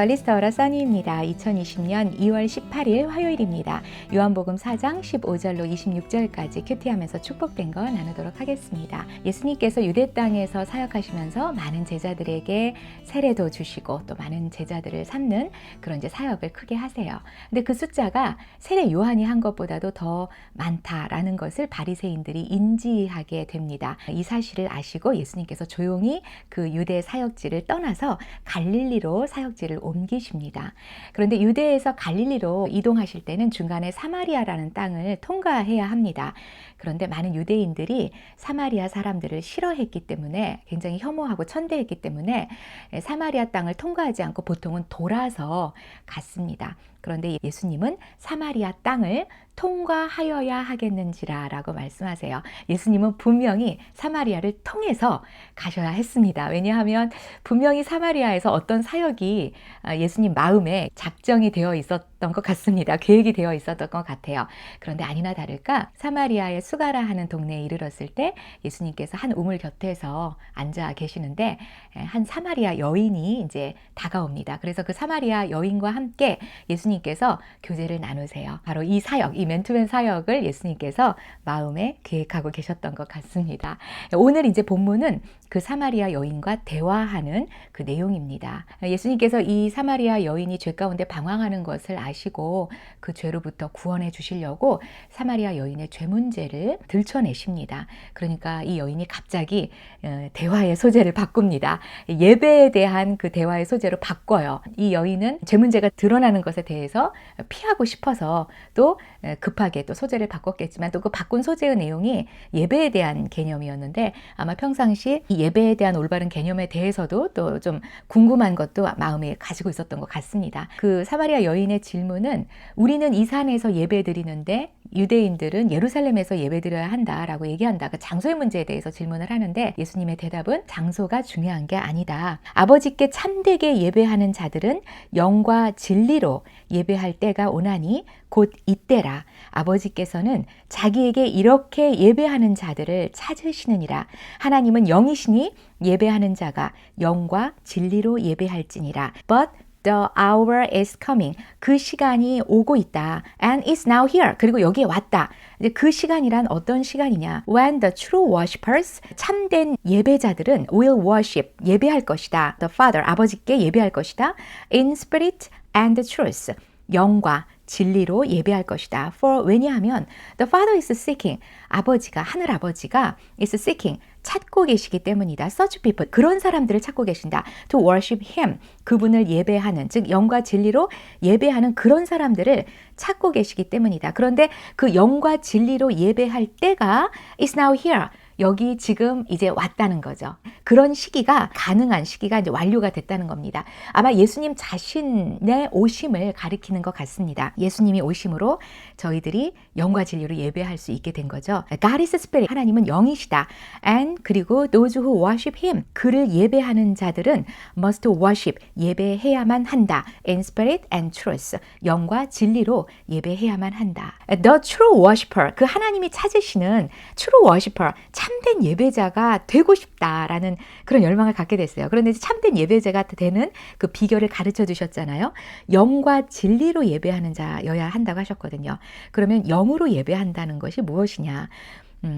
안녕하세요. 리스터라 써니입니다. 2020년 2월 18일 화요일입니다. 요한복음 4장 15절로 26절까지 큐티하면서 축복된 거 나누도록 하겠습니다. 예수님께서 유대 땅에서 사역하시면서 많은 제자들에게 세례도 주시고 또 많은 제자들을 삼는 그런 이제 사역을 크게 하세요. 근데 그 숫자가 세례 요한이 한 것보다도 더 많다라는 것을 바리새인들이 인지하게 됩니다. 이 사실을 아시고 예수님께서 조용히 그 유대 사역지를 떠나서 갈릴리로 사역지를 옮기십니다. 그런데 유대에서 갈릴리로 이동하실 때는 중간에 사마리아라는 땅을 통과해야 합니다. 그런데 많은 유대인들이 사마리아 사람들을 싫어했기 때문에 굉장히 혐오하고 천대했기 때문에 사마리아 땅을 통과하지 않고 보통은 돌아서 갔습니다. 그런데 예수님은 사마리아 땅을 통과하여야 하겠는지라 라고 말씀하세요. 예수님은 분명히 사마리아를 통해서 가셔야 했습니다. 왜냐하면 분명히 사마리아에서 어떤 사역이 예수님 마음에 작정이 되어 있었던 것 같습니다. 계획이 되어 있었던 것 같아요. 그런데 아니나 다를까 사마리아의 수가라 하는 동네에 이르렀을 때 예수님께서 한 우물 곁에서 앉아 계시는데 한 사마리아 여인이 이제 다가옵니다. 그래서 그 사마리아 여인과 함께 예수님께서 교제를 나누세요. 바로 이 사역, 이 맨투맨 사역을 예수님께서 마음에 계획하고 계셨던 것 같습니다. 오늘 이제 본문은 그 사마리아 여인과 대화하는 그 내용입니다. 예수님께서 이 사마리아 여인이 죄 가운데 방황하는 것을 아시고 그 죄로부터 구원해 주시려고 사마리아 여인의 죄 문제를 들춰내십니다. 그러니까 이 여인이 갑자기 대화의 소재를 바꿉니다. 예배에 대한 그 대화의 소재로 바꿔요. 이 여인은 죄 문제가 드러나는 것에 대해서 피하고 싶어서 또 급하게 또 소재를 바꿨겠지만 또 그 바꾼 소재의 내용이 예배에 대한 개념이었는데 아마 평상시 이 예배에 대한 올바른 개념에 대해서도 또 좀 궁금한 것도 마음에 가지고 있었던 것 같습니다. 그 사마리아 여인의 질문은 우리는 이 산에서 예배 드리는데 유대인들은 예루살렘에서 예배드려야 한다라고 얘기한다. 그 장소의 문제에 대해서 질문을 하는데 예수님의 대답은 장소가 중요한 게 아니다. 아버지께 참되게 예배하는 자들은 영과 진리로 예배할 때가 오나니 곧 이때라. 아버지께서는 자기에게 이렇게 예배하는 자들을 찾으시느니라. 하나님은 영이시니 예배하는 자가 영과 진리로 예배할지니라. But The hour is coming. 그 시간이 오고 있다. And it's now here. 그리고 여기에 왔다. 이제 그 시간이란 어떤 시간이냐? When the true worshippers, 참된 예배자들은 will worship, 예배할 것이다. The Father, 아버지께 예배할 것이다. In spirit and truth, 영과 진리로 예배할 것이다. For 왜냐하면 the Father is seeking, 아버지가 하늘 아버지가 is seeking, 찾고 계시기 때문이다. Such people, 그런 사람들을 찾고 계신다. To worship Him, 그분을 예배하는, 즉 영과 진리로 예배하는 그런 사람들을 찾고 계시기 때문이다. 그런데 그 영과 진리로 예배할 때가 is now here. 여기 지금 이제 왔다는 거죠. 그런 시기가 가능한 시기가 이제 완료가 됐다는 겁니다. 아마 예수님 자신의 오심을 가리키는 것 같습니다. 예수님이 오심으로 저희들이 영과 진리로 예배할 수 있게 된 거죠. God is Spirit, 하나님은 영이시다. And 그리고 those who worship Him, 그를 예배하는 자들은 must worship, 예배해야만 한다. In spirit and truth, 영과 진리로 예배해야만 한다. The true worshipper, 그 하나님이 찾으시는 true worshipper, 참된 예배자가 되고 싶다라는 그런 열망을 갖게 됐어요. 그런데 참된 예배자가 되는 그 비결을 가르쳐 주셨잖아요. 영과 진리로 예배하는 자여야 한다고 하셨거든요. 그러면 영으로 예배한다는 것이 무엇이냐?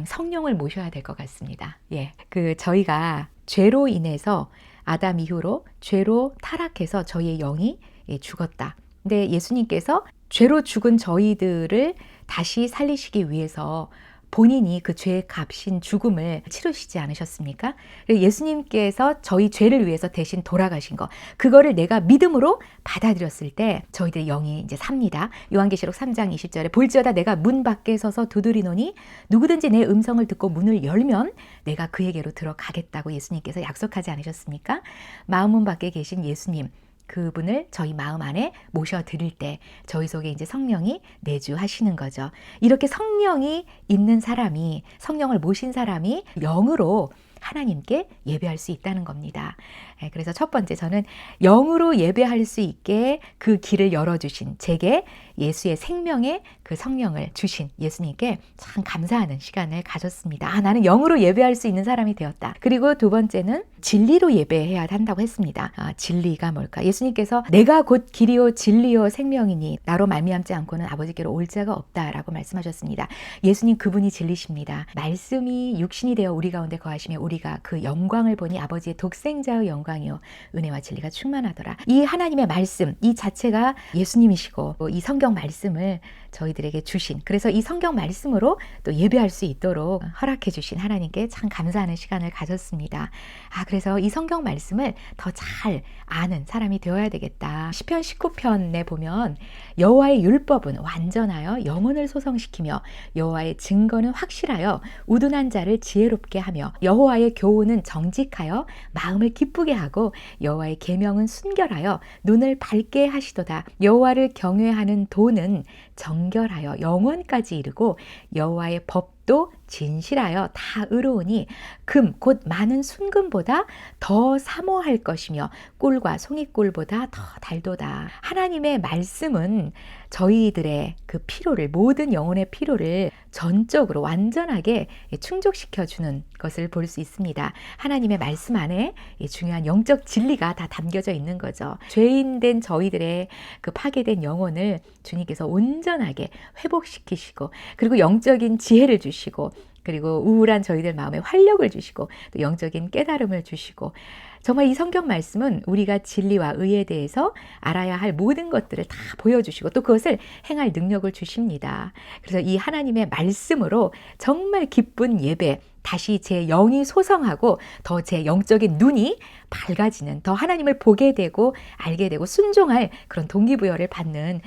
성령을 모셔야 될 것 같습니다. 예, 저희가 죄로 인해서 아담 이후로 죄로 타락해서 저희의 영이 죽었다. 근데 예수님께서 죄로 죽은 저희들을 다시 살리시기 위해서 본인이 그 죄의 값인 죽음을 치르시지 않으셨습니까? 예수님께서 저희 죄를 위해서 대신 돌아가신 거, 그거를 내가 믿음으로 받아들였을 때 저희들의 영이 이제 삽니다. 요한계시록 3장 20절에 볼지어다 내가 문 밖에 서서 두드리노니 누구든지 내 음성을 듣고 문을 열면 내가 그에게로 들어가겠다고 예수님께서 약속하지 않으셨습니까? 마음문 밖에 계신 예수님, 그분을 저희 마음 안에 모셔드릴 때 저희 속에 이제 성령이 내주하시는 거죠. 이렇게 성령이 있는 사람이, 성령을 모신 사람이 영으로 하나님께 예배할 수 있다는 겁니다. 그래서 첫 번째, 저는 영으로 예배할 수 있게 그 길을 열어주신, 제게 예수의 생명의 그 성령을 주신 예수님께 참 감사하는 시간을 가졌습니다. 나는 영으로 예배할 수 있는 사람이 되었다. 그리고 두 번째는 진리로 예배해야 한다고 했습니다. 진리가 뭘까? 예수님께서 내가 곧 길이요 진리요 생명이니 나로 말미암지 않고는 아버지께로 올 자가 없다라고 말씀하셨습니다. 예수님 그분이 진리십니다. 말씀이 육신이 되어 우리 가운데 거하시며 우리가 그 영광을 보니 아버지의 독생자의 영광이요 은혜와 진리가 충만하더라. 이 하나님의 말씀 이 자체가 예수님이시고 이 성경 말씀을 저희들에게 주신, 그래서 이 성경 말씀으로 또 예배할 수 있도록 허락해 주신 하나님께 참 감사하는 시간을 가졌습니다. 그래서 이 성경 말씀을 더 잘 아는 사람이 되어야 되겠다. 시편 19편에 보면 여호와의 율법은 완전하여 영혼을 소성시키며 여호와의 증거는 확실하여 우둔한 자를 지혜롭게 하며 여호와의 교훈은 정직하여 마음을 기쁘게 하고 여호와의 계명은 순결하여 눈을 밝게 하시도다. 여호와를 경외하는 도는 정결하여 영원까지 이르고 여호와의 법도 진실하여 다 의로우니 금 곧 많은 순금보다 더 사모할 것이며 꿀과 송이꿀보다 더 달도다. 하나님의 말씀은 저희들의 그 피로를, 모든 영혼의 피로를 전적으로 완전하게 충족시켜주는 것을 볼 수 있습니다. 하나님의 말씀 안에 중요한 영적 진리가 다 담겨져 있는 거죠. 죄인된 저희들의 그 파괴된 영혼을 주님께서 온전하게 회복시키시고, 그리고 영적인 지혜를 주시고, 그리고 우울한 저희들 마음에 활력을 주시고, 또 영적인 깨달음을 주시고, 정말 이 성경 말씀은 우리가 진리와 의에 대해서 알아야 할 모든 것들을 다 보여주시고 또 그것을 행할 능력을 주십니다. 그래서 이 하나님의 말씀으로 정말 기쁜 예배, 다시 제 영이 소성하고 더 제 영적인 눈이 밝아지는, 더 하나님을 보게 되고 알게 되고 순종할 그런 동기부여를 받는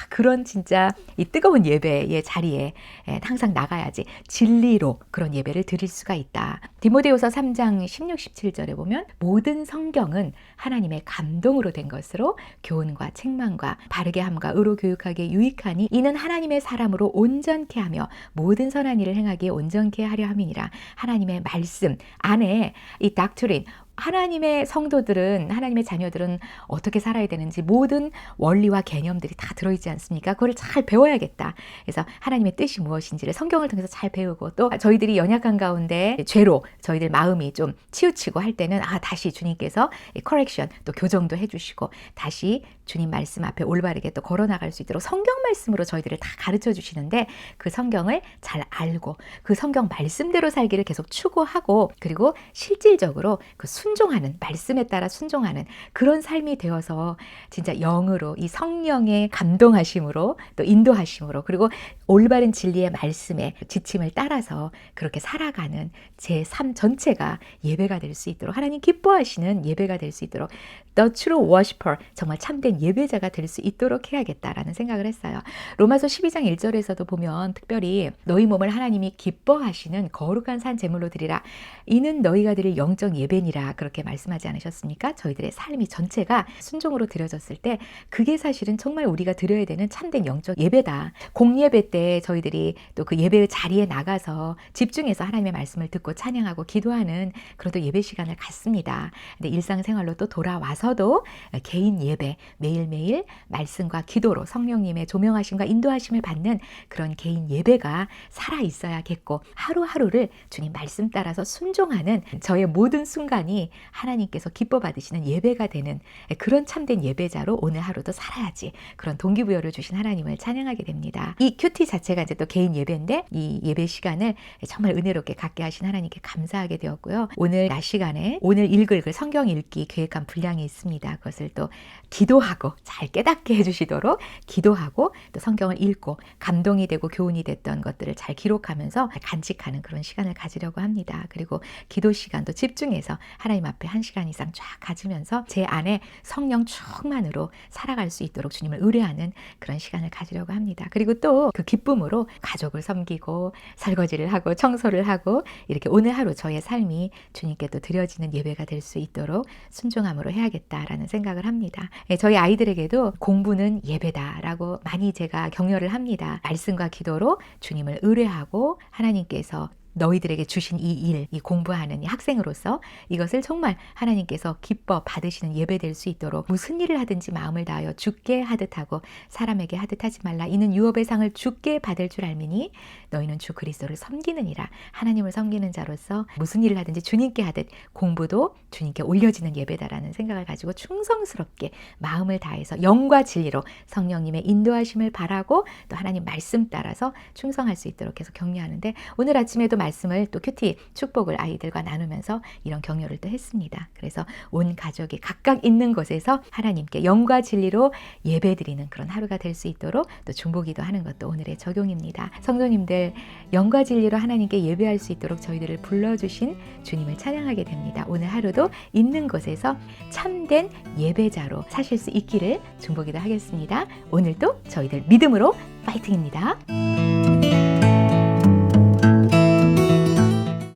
그런 진짜 이 뜨거운 예배의 자리에 항상 나가야지 진리로 그런 예배를 드릴 수가 있다. 디모데후서 3장 16, 17절에 보면 모든 성경은 하나님의 감동으로 된 것으로 교훈과 책망과 바르게 함과 의로 교육하기에 유익하니 이는 하나님의 사람으로 온전케 하며 모든 선한 일을 행하기에 온전케 하려 함이니라. 하나님의 말씀 안에 이 닥트린, 하나님의 성도들은, 하나님의 자녀들은 어떻게 살아야 되는지 모든 원리와 개념들이 다 들어있지 않습니까? 그걸 잘 배워야겠다. 그래서 하나님의 뜻이 무엇인지를 성경을 통해서 잘 배우고, 또 저희들이 연약한 가운데 죄로 저희들 마음이 좀 치우치고 할 때는 다시 주님께서 커렉션, 또 교정도 해주시고 다시 주님 말씀 앞에 올바르게 또 걸어나갈 수 있도록 성경 말씀으로 저희들을 다 가르쳐 주시는데, 그 성경을 잘 알고 그 성경 말씀대로 살기를 계속 추구하고, 그리고 실질적으로 그 순종하는, 말씀에 따라 순종하는 그런 삶이 되어서 진짜 영으로 이 성령의 감동하심으로 또 인도하심으로, 그리고 올바른 진리의 말씀에 지침을 따라서 그렇게 살아가는 제 삶 전체가 예배가 될 수 있도록, 하나님 기뻐하시는 예배가 될 수 있도록, The true worshiper, 정말 참된 예배자가 될 수 있도록 해야겠다라는 생각을 했어요. 로마서 12장 1절에서도 보면 특별히 너희 몸을 하나님이 기뻐하시는 거룩한 산 제물로 드리라. 이는 너희가 드릴 영적 예배니라. 그렇게 말씀하지 않으셨습니까? 저희들의 삶이 전체가 순종으로 드려졌을 때 그게 사실은 정말 우리가 드려야 되는 참된 영적 예배다. 공예배 때 저희들이 또 그 예배의 자리에 나가서 집중해서 하나님의 말씀을 듣고 찬양하고 기도하는 그런 또 예배 시간을 갖습니다. 근데 일상생활로 또 돌아와서도 개인 예배, 매일매일 말씀과 기도로 성령님의 조명하심과 인도하심을 받는 그런 개인 예배가 살아 있어야겠고, 하루하루를 주님 말씀 따라서 순종하는 저의 모든 순간이 하나님께서 기뻐 받으시는 예배가 되는 그런 참된 예배자로 오늘 하루도 살아야지, 그런 동기부여를 주신 하나님을 찬양하게 됩니다. 이 큐티 자체가 이제 또 개인 예배인데, 이 예배 시간을 정말 은혜롭게 갖게 하신 하나님께 감사하게 되었고요. 오늘 낮 시간에 오늘 읽을 그 성경 읽기 계획한 분량이 있습니다. 그것을 또 기도하고 잘 깨닫게 해주시도록 기도하고 또 성경을 읽고 감동이 되고 교훈이 됐던 것들을 잘 기록하면서 간직하는 그런 시간을 가지려고 합니다. 그리고 기도 시간도 집중해서 하나님 앞에 1시간 이상 쫙 가지면서 제 안에 성령 충만으로 살아갈 수 있도록 주님을 의뢰하는 그런 시간을 가지려고 합니다. 그리고 또 그 기쁨으로 가족을 섬기고 설거지를 하고 청소를 하고, 이렇게 오늘 하루 저의 삶이 주님께 또 드려지는 예배가 될 수 있도록 순종함으로 해야겠다라는 생각을 합니다. 저희 아이들에게도 공부는 예배다라고 많이 제가 격려를 합니다. 말씀과 기도로 주님을 의뢰하고 하나님께서 너희들에게 주신 이 일, 이 공부하는 이 학생으로서 이것을 정말 하나님께서 기뻐 받으시는 예배 될 수 있도록 무슨 일을 하든지 마음을 다하여 주께 하듯 하고 사람에게 하듯 하지 말라. 이는 유업의 상을 주께 받을 줄 알미니 너희는 주 그리스도를 섬기느니라. 하나님을 섬기는 자로서 무슨 일을 하든지 주님께 하듯 공부도 주님께 올려지는 예배다라는 생각을 가지고 충성스럽게 마음을 다해서 영과 진리로 성령님의 인도하심을 바라고 또 하나님 말씀 따라서 충성할 수 있도록 계속 격려하는데, 오늘 아침에도 말씀을 또 큐티 축복을 아이들과 나누면서 이런 격려를 또 했습니다. 그래서 온 가족이 각각 있는 곳에서 하나님께 영과 진리로 예배드리는 그런 하루가 될 수 있도록 또 중보기도 하는 것도 오늘의 적용입니다. 성도님들, 영과 진리로 하나님께 예배할 수 있도록 저희들을 불러주신 주님을 찬양하게 됩니다. 오늘 하루도 있는 곳에서 참된 예배자로 사실 수 있기를 중보기도 하겠습니다. 오늘도 저희들 믿음으로 파이팅입니다.